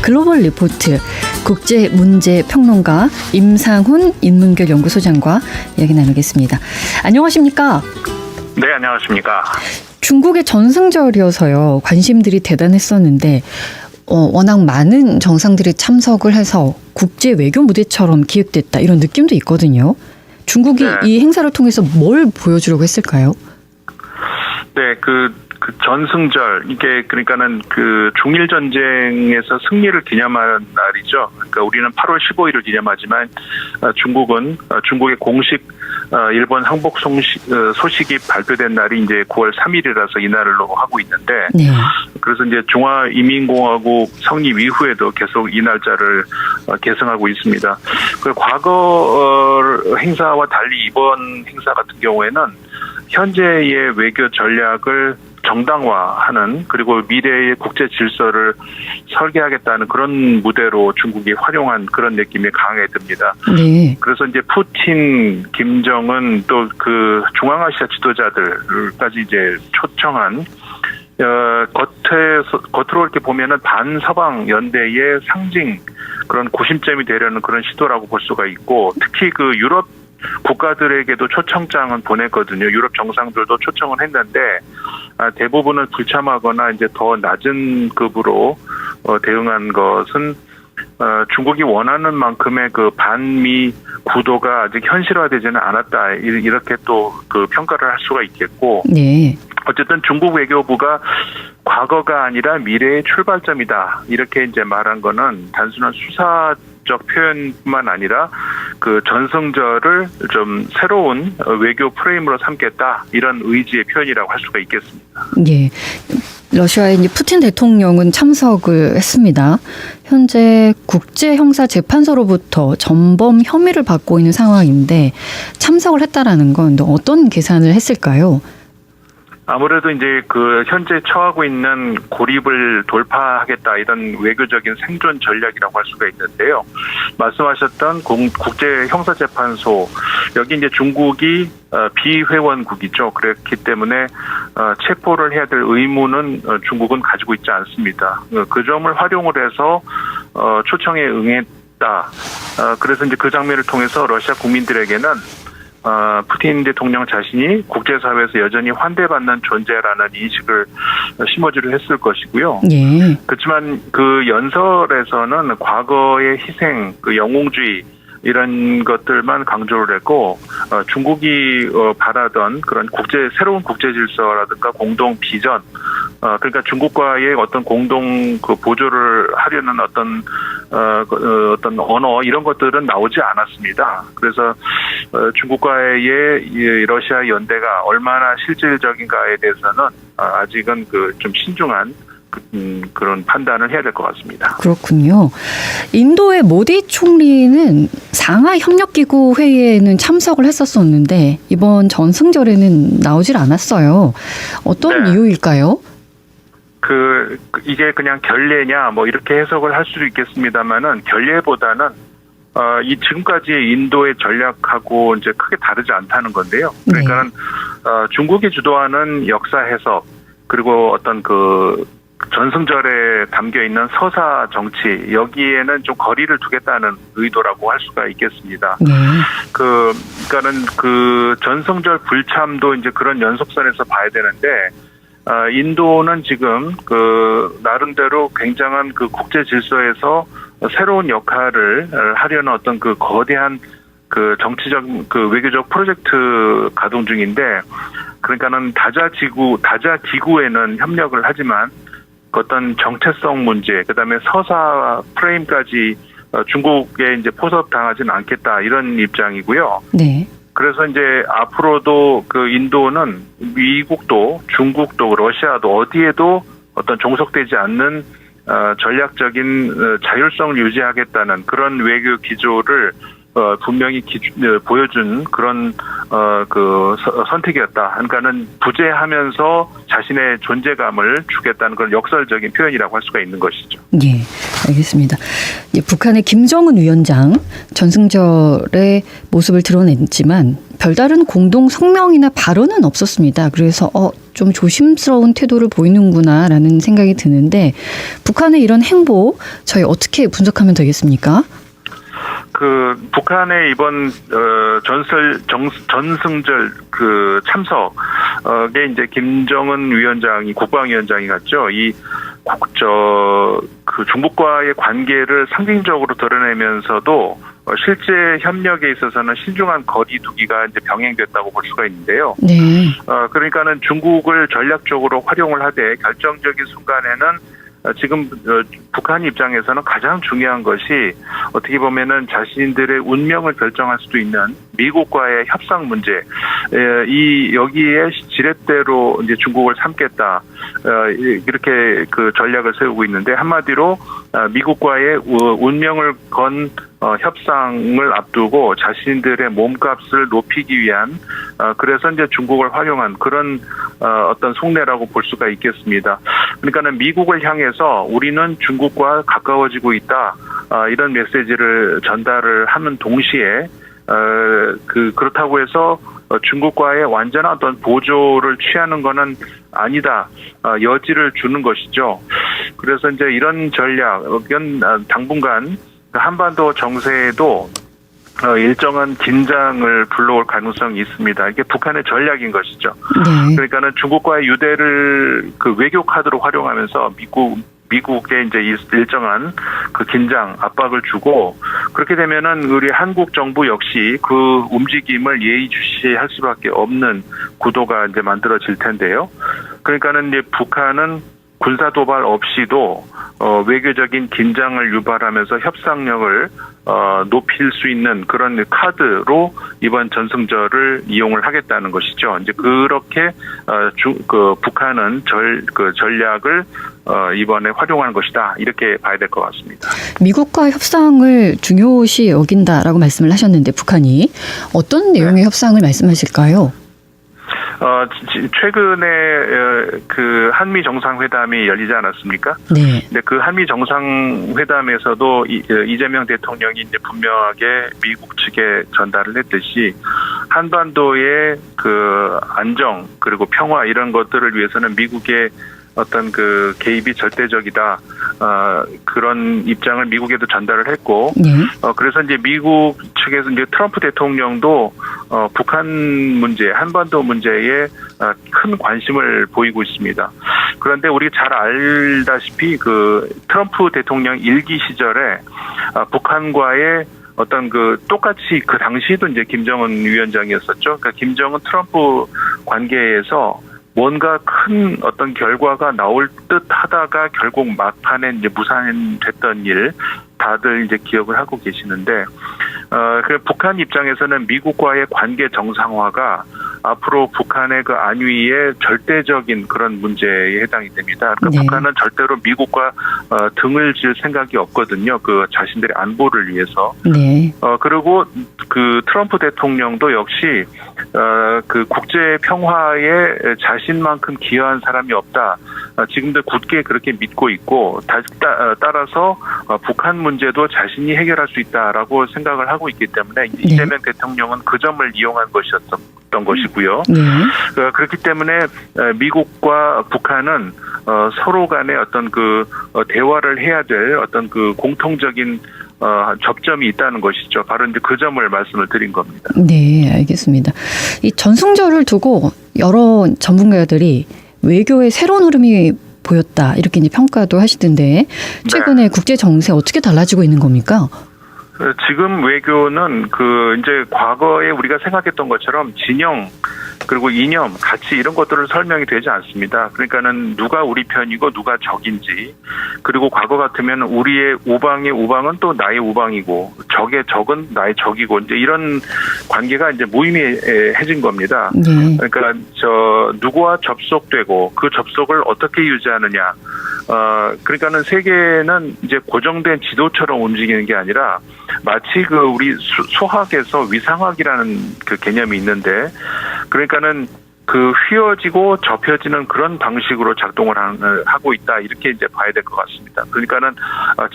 글로벌 리포트 국제문제평론가 임상훈 인문결연구소장과 이야기 나누겠습니다. 안녕하십니까? 네, 안녕하십니까? 중국의 전승절이어서요. 관심들이 대단했었는데 워낙 많은 정상들이 참석을 해서 국제 외교 무대처럼 기획됐다 이런 느낌도 있거든요. 중국이 네. 이 행사를 통해서 뭘 보여주려고 했을까요? 네, 그 전승절, 이게 그러니까는 그 중일 전쟁에서 승리를 기념하는 날이죠. 그러니까 우리는 8월 15일을 기념하지만 중국은 중국의 공식 일본 항복 소식이 발표된 날이 이제 9월 3일이라서 이날로 하고 있는데, 네. 그래서 이제 중화인민공화국 성립 이후에도 계속 이 날짜를 계승하고 있습니다. 그 과거 행사와 달리 이번 행사 같은 경우에는 현재의 외교 전략을 정당화하는, 그리고 미래의 국제 질서를 설계하겠다는 그런 무대로 중국이 활용한 그런 느낌이 강하게 듭니다. 네. 그래서 이제 푸틴, 김정은 또 그 중앙아시아 지도자들까지 이제 초청한 겉으로 이렇게 보면은 반서방 연대의 상징, 그런 구심점이 되려는 그런 시도라고 볼 수가 있고, 특히 그 유럽 국가들에게도 초청장은 보냈거든요. 유럽 정상들도 초청을 했는데 대부분은 불참하거나 이제 더 낮은 급으로 대응한 것은 중국이 원하는 만큼의 그 반미 구도가 아직 현실화되지는 않았다, 이렇게 또 그 평가를 할 수가 있겠고, 네. 어쨌든 중국 외교부가 과거가 아니라 미래의 출발점이다, 이렇게 이제 말한 거는 단순한 수사적 표현뿐만 아니라 그 전승절을 좀 새로운 외교 프레임으로 삼겠다, 이런 의지의 표현이라고 할 수가 있겠습니다. 예. 러시아의 이제 푸틴 대통령은 참석을 했습니다. 현재 국제형사재판소로부터 전범 혐의를 받고 있는 상황인데 참석을 했다라는 건 어떤 계산을 했을까요? 아무래도 이제 그 현재 처하고 있는 고립을 돌파하겠다, 이런 외교적인 생존 전략이라고 할 수가 있는데요. 말씀하셨던 국제형사재판소, 여기 이제 중국이 비회원국이죠. 그렇기 때문에 체포를 해야 될 의무는 중국은 가지고 있지 않습니다. 그 점을 활용을 해서 초청에 응했다. 그래서 이제 그 장면을 통해서 러시아 국민들에게는 푸틴 대통령 자신이 국제사회에서 여전히 환대받는 존재라는 인식을 심어주려 했을 것이고요. 예. 그렇지만 그 연설에서는 과거의 희생, 그 영웅주의, 이런 것들만 강조를 했고, 중국이 바라던 그런 새로운 국제 질서라든가 공동 비전, 그러니까 중국과의 어떤 공동 그 보조를 하려는 어떤 언어, 이런 것들은 나오지 않았습니다. 그래서 중국과의 러시아 연대가 얼마나 실질적인가에 대해서는 아직은 그 좀 신중한 그런 판단을 해야 될 것 같습니다. 그렇군요. 인도의 모디 총리는 상하이 협력기구 회의에는 참석을 했었었는데 이번 전승절에는 나오질 않았어요. 어떤 네. 이유일까요? 이게 그냥 결례냐, 뭐 이렇게 해석을 할 수도 있겠습니다만은, 결례보다는 이 지금까지의 인도의 전략하고 이제 크게 다르지 않다는 건데요. 그러니까는 중국이 주도하는 역사 해석, 그리고 어떤 그 전승절에 담겨 있는 서사 정치, 여기에는 좀 거리를 두겠다는 의도라고 할 수가 있겠습니다. 네. 그러니까는 그 전승절 불참도 이제 그런 연속선에서 봐야 되는데, 인도는 지금 그 나름대로 굉장한 그 국제 질서에서 새로운 역할을 하려는 어떤 그 거대한 그 정치적 그 외교적 프로젝트 가동 중인데, 그러니까는 다자기구에는 협력을 하지만 어떤 정체성 문제, 그다음에 서사 프레임까지 중국에 이제 포섭당하지는 않겠다, 이런 입장이고요. 네. 그래서 이제 앞으로도 그 인도는 미국도 중국도 러시아도 어디에도 어떤 종속되지 않는 전략적인 자율성을 유지하겠다는 그런 외교 기조를 분명히 보여준 그런 그 선택이었다. 그러니까는 부재하면서 자신의 존재감을 주겠다는 그런 역설적인 표현이라고 할 수가 있는 것이죠. 예, 알겠습니다. 북한의 김정은 위원장 전승절의 모습을 드러냈지만 별다른 공동 성명이나 발언은 없었습니다. 그래서 좀 조심스러운 태도를 보이는구나라는 생각이 드는데 북한의 이런 행보 저희 어떻게 분석하면 되겠습니까? 북한의 이번 전승절 참석에 이제 김정은 위원장이 국방위원장이 갔죠. 중국과의 관계를 상징적으로 드러내면서도 실제 협력에 있어서는 신중한 거리두기가 이제 병행됐다고 볼 수가 있는데요. 네. 그러니까는 중국을 전략적으로 활용을 하되 결정적인 순간에는 지금 북한 입장에서는 가장 중요한 것이 어떻게 보면은 자신들의 운명을 결정할 수도 있는 미국과의 협상 문제, 여기에 지렛대로 이제 중국을 삼겠다, 이렇게 전략을 세우고 있는데 한마디로 미국과의 운명을 건 협상을 앞두고 자신들의 몸값을 높이기 위한 그래서 이제 중국을 활용한 그런 어떤 속내라고 볼 수가 있겠습니다. 그러니까는 미국을 향해서 우리는 중국과 가까워지고 있다, 이런 메시지를 전달을 하는 동시에 그렇다고 해서 중국과의 완전한 어떤 보조를 취하는 것은 아니다, 여지를 주는 것이죠. 그래서 이제 이런 전략은 당분간 한반도 정세에도 일정한 긴장을 불러올 가능성이 있습니다. 이게 북한의 전략인 것이죠. 네. 그러니까는 중국과의 유대를 외교 카드로 활용하면서 미국에 이제 일정한 긴장, 압박을 주고 그렇게 되면은 우리 한국 정부 역시 그 움직임을 예의주시할 수밖에 없는 구도가 이제 만들어질 텐데요. 그러니까는 이제 북한은 군사 도발 없이도 외교적인 긴장을 유발하면서 협상력을 높일 수 있는 그런 카드로 이번 전승절을 이용을 하겠다는 것이죠. 이제 그렇게 북한은 전략을 이번에 활용하는 것이다, 이렇게 봐야 될 것 같습니다. 미국과 협상을 중요시 여긴다라고 말씀을 하셨는데 북한이 어떤 내용의 협상을 말씀하실까요? 최근에 한미 정상회담이 열리지 않았습니까? 네. 근데 그 한미 정상회담에서도 이재명 대통령이 이제 분명하게 미국 측에 전달을 했듯이 한반도의 안정 그리고 평화 이런 것들을 위해서는 미국의 어떤 개입이 절대적이다, 그런 입장을 미국에도 전달을 했고, 네. 그래서 이제 미국 측에서 이제 트럼프 대통령도 북한 문제, 한반도 문제에 큰 관심을 보이고 있습니다. 그런데 우리가 잘 알다시피 트럼프 대통령 일기 시절에 북한과의 어떤 똑같이 당시에도 이제 김정은 위원장이었었죠. 그러니까 김정은 트럼프 관계에서 뭔가 큰 어떤 결과가 나올 듯 하다가 결국 막판에 이제 무산됐던 일 다들 이제 기억을 하고 계시는데, 북한 입장에서는 미국과의 관계 정상화가 앞으로 북한의 안위의 절대적인 그런 문제에 해당이 됩니다. 그러니까 네. 북한은 절대로 미국과 등을 질 생각이 없거든요. 자신들의 안보를 위해서. 네. 그리고 트럼프 대통령도 역시 국제 평화에 자신만큼 기여한 사람이 없다, 지금도 굳게 그렇게 믿고 있고, 따라서 북한 문제도 자신이 해결할 수 있다라고 생각을 하고 있기 때문에 이재명 대통령은 그 점을 이용한 것이었던 것이고요. 네. 그렇기 때문에 미국과 북한은 서로 간에 어떤 대화를 해야 될 어떤 공통적인 접점이 있다는 것이죠. 바로 이제 그 점을 말씀을 드린 겁니다. 네, 알겠습니다. 이 전승절을 두고 여러 전문가들이 외교의 새로운 흐름이 보였다, 이렇게 이제 평가도 하시던데 최근에 네. 국제 정세 어떻게 달라지고 있는 겁니까? 지금 외교는 이제 과거에 우리가 생각했던 것처럼 진영 그리고 이념, 가치 이런 것들을 설명이 되지 않습니다. 그러니까는 누가 우리 편이고 누가 적인지, 그리고 과거 같으면 우리의 우방의 우방은 또 나의 우방이고 적의 적은 나의 적이고 이제 이런 관계가 이제 무의미해진 겁니다. 네. 그러니까 누구와 접속되고 그 접속을 어떻게 유지하느냐. 그러니까는 세계는 이제 고정된 지도처럼 움직이는 게 아니라 마치 우리 수학에서 위상학이라는 개념이 있는데, 그러니까는 그 휘어지고 접혀지는 그런 방식으로 작동을 하고 있다 이렇게 이제 봐야 될 것 같습니다. 그러니까는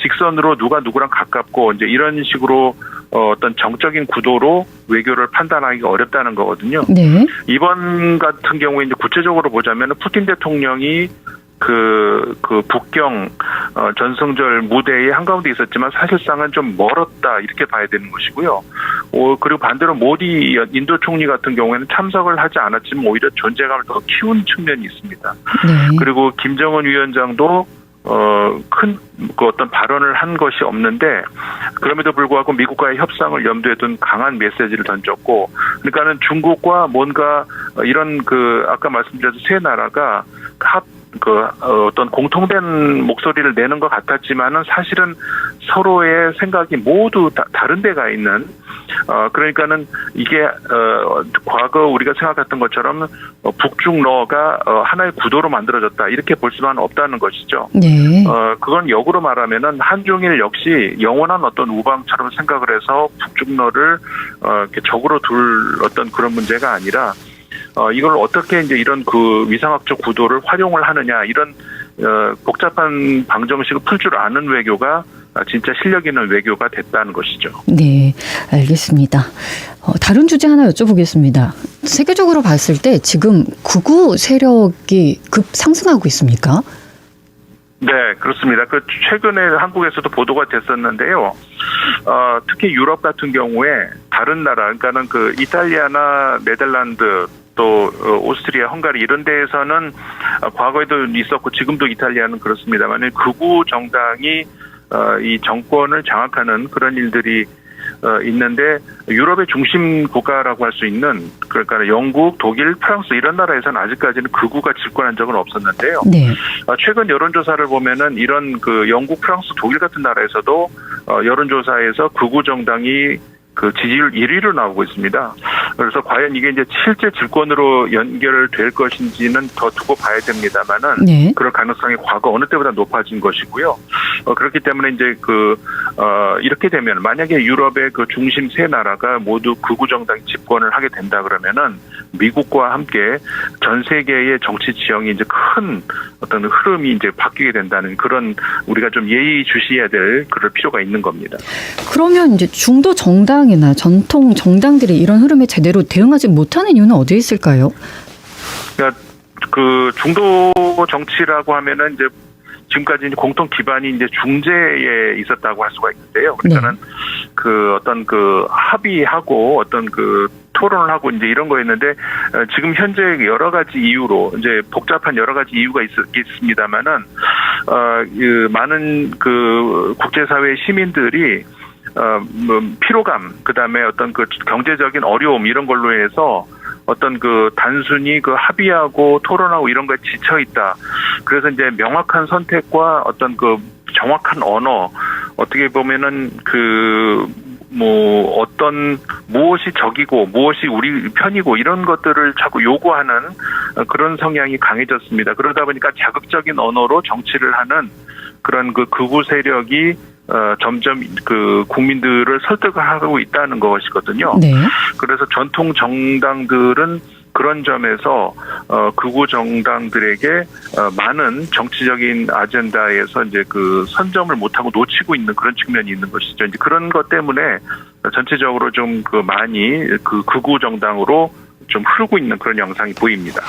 직선으로 누가 누구랑 가깝고 이제 이런 식으로 어떤 정적인 구도로 외교를 판단하기가 어렵다는 거거든요. 네. 이번 같은 경우에 이제 구체적으로 보자면 푸틴 대통령이 그 북경 전승절 무대에 한가운데 있었지만 사실상은 좀 멀었다 이렇게 봐야 되는 것이고요. 그리고 반대로 모디 인도 총리 같은 경우에는 참석을 하지 않았지만 오히려 존재감을 더 키운 측면이 있습니다. 네. 그리고 김정은 위원장도 큰 어떤 발언을 한 것이 없는데 그럼에도 불구하고 미국과의 협상을 염두에 둔 강한 메시지를 던졌고 그러니까는 중국과 뭔가 이런 아까 말씀드렸던 세 나라가 어떤 공통된 목소리를 내는 것 같았지만은 사실은 서로의 생각이 모두 다른 데가 있는 그러니까는 이게 과거 우리가 생각했던 것처럼 북중러가 하나의 구도로 만들어졌다 이렇게 볼 수만 없다는 것이죠. 네. 그건 역으로 말하면은 한중일 역시 영원한 어떤 우방처럼 생각을 해서 북중러를 이렇게 적으로 둘 어떤 그런 문제가 아니라 이걸 어떻게 이제 이런 위상학적 구도를 활용을 하느냐 이런 복잡한 방정식을 풀 줄 아는 외교가 진짜 실력 있는 외교가 됐다는 것이죠. 네, 알겠습니다. 다른 주제 하나 여쭤보겠습니다. 세계적으로 봤을 때 지금 극우 세력이 급상승하고 있습니까? 네, 그렇습니다. 최근에 한국에서도 보도가 됐었는데요. 특히 유럽 같은 경우에 다른 나라, 그러니까는 이탈리아나 네덜란드 또 오스트리아, 헝가리 이런 데에서는 과거에도 있었고 지금도 이탈리아는 그렇습니다만 극우 정당이 이 정권을 장악하는 그런 일들이 있는데 유럽의 중심 국가라고 할 수 있는 그러니까 영국, 독일, 프랑스 이런 나라에서는 아직까지는 극우가 집권한 적은 없었는데요. 네. 최근 여론조사를 보면은 이런 영국, 프랑스, 독일 같은 나라에서도 여론조사에서 극우 정당이 지지율 1위로 나오고 있습니다. 그래서 과연 이게 이제 실제 집권으로 연결될 것인지는 더 두고 봐야 됩니다만은 네. 그럴 가능성이 과거 어느 때보다 높아진 것이고요. 그렇기 때문에 이제 이렇게 되면 만약에 유럽의 중심 세 나라가 모두 극우 정당이 집권을 하게 된다 그러면은 미국과 함께 전 세계의 정치 지형이 이제 큰 어떤 흐름이 이제 바뀌게 된다는 그런 우리가 좀 예의주시해야 될 그럴 필요가 있는 겁니다. 그러면 이제 중도 정당이나 전통 정당들이 이런 흐름에 제대로 대응하지 못하는 이유는 어디에 있을까요? 그러니까 중도 정치라고 하면은 이제 지금까지 이제 공통 기반이 이제 중재에 있었다고 할 수가 있는데요. 그러니까는 어떤 합의하고 어떤 토론을 하고 이제 이런 거였는데 지금 현재 여러 가지 이유로 이제 복잡한 여러 가지 이유가 있습니다만은 많은 국제사회 시민들이 피로감 그다음에 어떤 경제적인 어려움 이런 걸로 해서 어떤 단순히 합의하고 토론하고 이런 거에 지쳐 있다. 그래서 이제 명확한 선택과 어떤 정확한 언어 어떻게 보면은 어떤 무엇이 적이고 무엇이 우리 편이고 이런 것들을 자꾸 요구하는 그런 성향이 강해졌습니다. 그러다 보니까 자극적인 언어로 정치를 하는 그런 극우 세력이 점점 국민들을 설득을 하고 있다는 것이거든요. 네. 그래서 전통 정당들은 그런 점에서 극우 정당들에게 많은 정치적인 아젠다에서 이제 선점을 못하고 놓치고 있는 그런 측면이 있는 것이죠. 이제 그런 것 때문에 전체적으로 좀 많이 극우 정당으로 좀 흐르고 있는 그런 양상이 보입니다.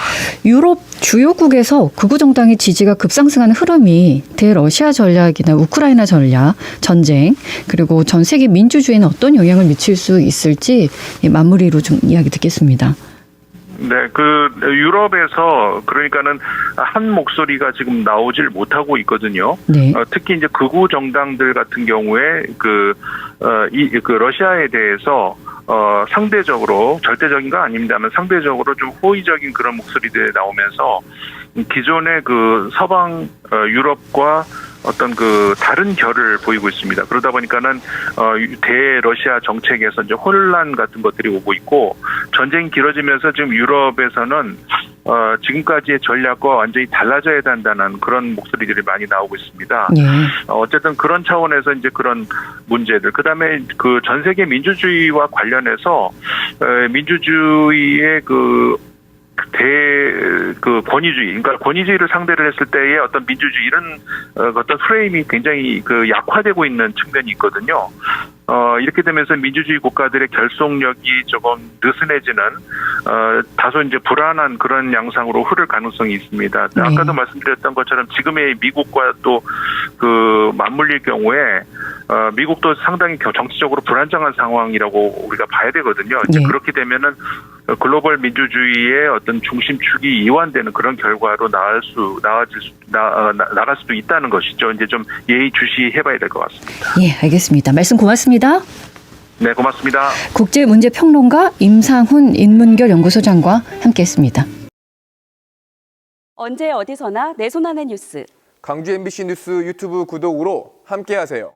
유럽 주요국에서 극우 정당의 지지가 급상승하는 흐름이 대러시아 전략이나 우크라이나 전략, 전쟁 그리고 전 세계 민주주의는 어떤 영향을 미칠 수 있을지 마무리로 좀 이야기 듣겠습니다. 네, 유럽에서 그러니까는 한 목소리가 지금 나오질 못하고 있거든요. 네. 특히 이제 극우 정당들 같은 경우에 러시아에 대해서 상대적으로 절대적인 건 아닙니다만 상대적으로 좀 호의적인 그런 목소리들이 나오면서 기존의 서방 유럽과 어떤 다른 결을 보이고 있습니다. 그러다 보니까는 대러시아 정책에서 이제 혼란 같은 것들이 오고 있고 전쟁이 길어지면서 지금 유럽에서는 지금까지의 전략과 완전히 달라져야 된다는 그런 목소리들이 많이 나오고 있습니다. 네. 어쨌든 그런 차원에서 이제 그런 문제들, 그다음에 전 세계 민주주의와 관련해서 민주주의의 그 권위주의, 그러니까 권위주의를 상대를 했을 때의 어떤 민주주의 이런 어떤 프레임이 굉장히 그 약화되고 있는 측면이 있거든요. 이렇게 되면서 민주주의 국가들의 결속력이 조금 느슨해지는 다소 이제 불안한 그런 양상으로 흐를 가능성이 있습니다. 네. 아까도 말씀드렸던 것처럼 지금의 미국과 또 그 맞물릴 경우에 미국도 상당히 정치적으로 불안정한 상황이라고 우리가 봐야 되거든요. 이제 네. 그렇게 되면은 글로벌 민주주의의 어떤 중심축이 이완되는 그런 결과로 나갈 수도 있다는 것이죠. 이제 좀 예의주시해봐야 될 것 같습니다. 예, 알겠습니다. 말씀 고맙습니다. 네, 고맙습니다. 국제문제평론가 임상훈 인문결연구소장과 함께했습니다. 언제 어디서나 내 손 안의 뉴스. 광주 MBC 뉴스 유튜브 구독으로 함께하세요.